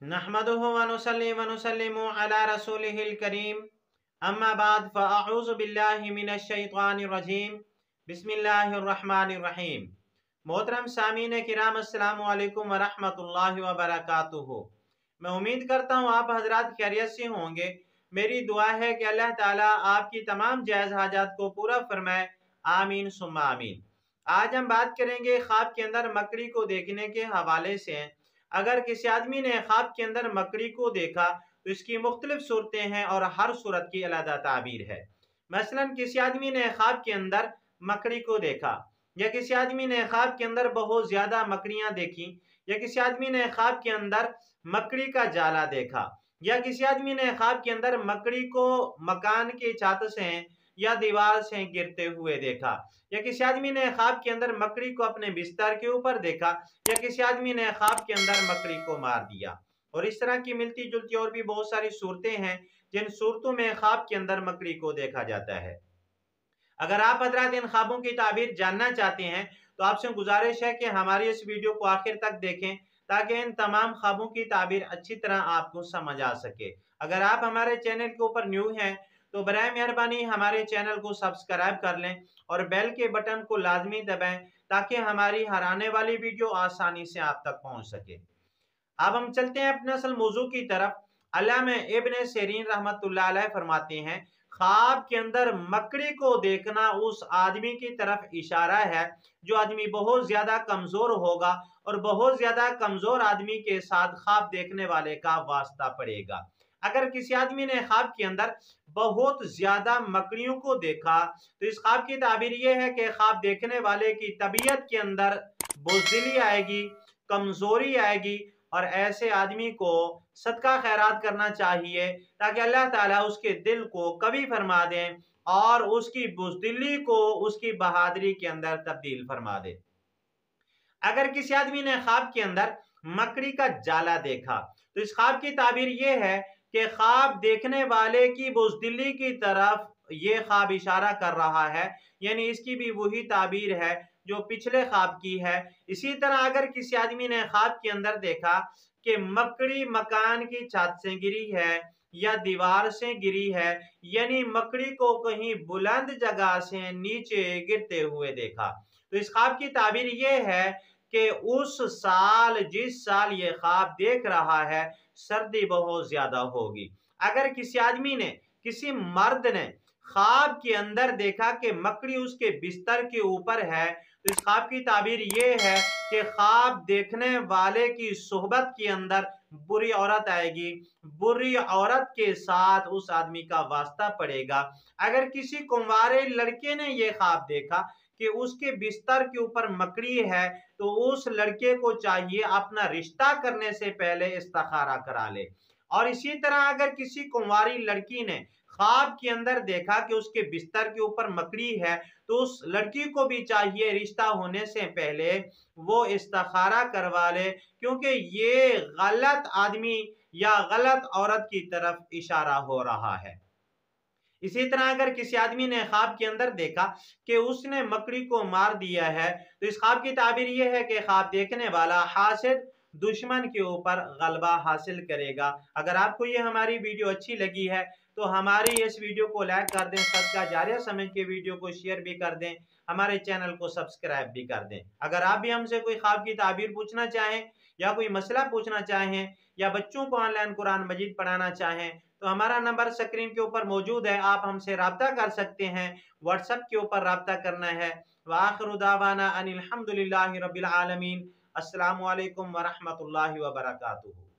नहमदुहु व नुसल्ली व नुसल्लिमु अला रसूलिहिल करीम अम्मा बाद फ़अऊज़ु बिल्लाहि मिनश शैतानिर रजीम बिस्मिल्लाहिर रहमानिर रहीम। मोहतरम सामीन किराम अस्सलामु अलैकुम व रहमतुल्लाहि व बरकातुहू। मैं उम्मीद करता हूँ आप हजरात खैरियत से होंगे। मेरी दुआ है कि अल्लाह ताला आपकी तमाम जायज़ हाजात को पूरा फरमाए। आमीन सुम्मा आमीन। आज हम बात करेंगे ख्वाब के अंदर मकड़ी को देखने के हवाले से। अगर किसी आदमी ने ख्वाब के अंदर मकड़ी को देखा तो इसकी मुख्तलिफ सूरतें हैं और हर सूरत की अलग ताबीर है। मसलन किसी आदमी ने ख्वाब के अंदर मकड़ी को देखा, या किसी आदमी ने ख्वाब के अंदर बहुत ज्यादा मकड़ियां देखी, या किसी आदमी ने ख्वाब के अंदर मकड़ी का जाला देखा, या किसी आदमी ने ख्वाब के अंदर मकड़ी को मकान की छत से या दीवार से गिरते हुए देखा, या किसी आदमी ने ख्वाब के अंदर मकड़ी को अपने बिस्तर के ऊपर देखा, या किसी आदमी ने ख्वाब के अंदर मकड़ी को मार दिया। और इस तरह की मिलती जुलती और भी बहुत सारी सूरतें हैं जिन सूरतों में ख्वाब के अंदर मकड़ी को देखा जाता है। अगर आप हजरात इन ख्वाबों की ताबीर जानना चाहते हैं तो आपसे गुजारिश है कि हमारी इस वीडियो को आखिर तक देखें ताकि इन तमाम ख्वाबों की ताबीर अच्छी तरह आपको समझ आ सके। अगर आप हमारे चैनल के ऊपर न्यू हैं तो बराए मेहरबानी हमारे चैनल को सब्सक्राइब कर लें और बेल के बटन को लाजमी दबाएं ताकि हमारी हर आने वाली वीडियो आसानी से आप तक पहुंच सके। अब हम चलते हैं अपने असल मौजू की तरफ। अल्लामा इब्न सीरीन रहमतुल्लाह अलैह फरमाते हैं, ख्वाब के अंदर मकड़ी को देखना उस आदमी की तरफ इशारा है जो आदमी बहुत ज्यादा कमजोर होगा और बहुत ज्यादा कमजोर आदमी के साथ ख्वाब देखने वाले का वास्ता पड़ेगा। अगर किसी आदमी ने ख्वाब के अंदर बहुत ज्यादा मकड़ियों को देखा तो इस ख्वाब की ताबीर यह है कि ख्वाब देखने वाले की तबीयत के अंदर बुज़दिली आएगी, कमजोरी आएगी और ऐसे आदमी को सदका खैरात करना चाहिए ताकि अल्लाह ताला उसके दिल को कवी फरमा दें और उसकी बुज़दिली को उसकी बहादुरी के अंदर तब्दील फरमा दे। अगर किसी आदमी ने ख्वाब के अंदर मकड़ी का जाला देखा तो इस ख्वाब की ताबीर यह है कि ख्वाब देखने वाले की बुज़दिली की तरफ ये ख्वाब इशारा कर रहा है, यानी इसकी भी वही ताबीर है जो पिछले ख्वाब की है। इसी तरह अगर किसी आदमी ने ख्वाब के अंदर देखा कि मकड़ी मकान की छत से गिरी है या दीवार से गिरी है, यानी मकड़ी को कहीं बुलंद जगह से नीचे गिरते हुए देखा, तो इस ख्वाब की ताबीर यह है कि उस साल जिस साल ये ख्वाब देख रहा है सर्दी बहुत ज्यादा होगी। अगर किसी आदमी ने, किसी मर्द ने ख्वाब के अंदर देखा कि मकड़ी उसके बिस्तर के ऊपर है तो इस ख्वाब की ताबीर ये है कि ख्वाब देखने वाले की सोहबत के अंदर बुरी औरत आएगी, बुरी औरत के साथ उस आदमी का वास्ता पड़ेगा। अगर किसी कुंवारे लड़के ने यह ख्वाब देखा कि उसके बिस्तर के ऊपर मकड़ी है तो उस लड़के को चाहिए अपना रिश्ता करने से पहले इस्तिखारा करा ले। और इसी तरह अगर किसी कुंवारी लड़की ने ख्वाब के अंदर देखा कि उसके बिस्तर के ऊपर मकड़ी है तो उस लड़की को भी चाहिए रिश्ता होने से पहले वो इस्तिखारा करवा ले, क्योंकि ये गलत आदमी या गलत औरत की तरफ इशारा हो रहा है। इसी तरह अगर किसी आदमी ने ख्वाब के अंदर देखा कि उसने मकड़ी को मार दिया है तो इस ख्वाब की ताबीर यह है कि ख्वाब देखने वाला हासिद दुश्मन के ऊपर गलबा हासिल करेगा। अगर आपको ये हमारी वीडियो अच्छी लगी है तो हमारी इस वीडियो को लाइक कर दें, सदका जारिया समझ के वीडियो को शेयर भी कर दें, हमारे चैनल को सब्सक्राइब भी कर दें। अगर आप भी हमसे कोई ख्वाब की ताबीर पूछना चाहें या कोई मसला पूछना चाहें या बच्चों को ऑनलाइन कुरान मजीद पढ़ाना चाहें तो हमारा नंबर स्क्रीन के ऊपर मौजूद है, आप हमसे राब्ता कर सकते हैं। व्हाट्सएप के ऊपर राब्ता करना है। व आखिरु दावाना अनिल हम्दुलिल्लाहि रब्बिल आलमीन। अस्सलामु अलैकुम व रहमतुल्लाहि व बरकातुहू।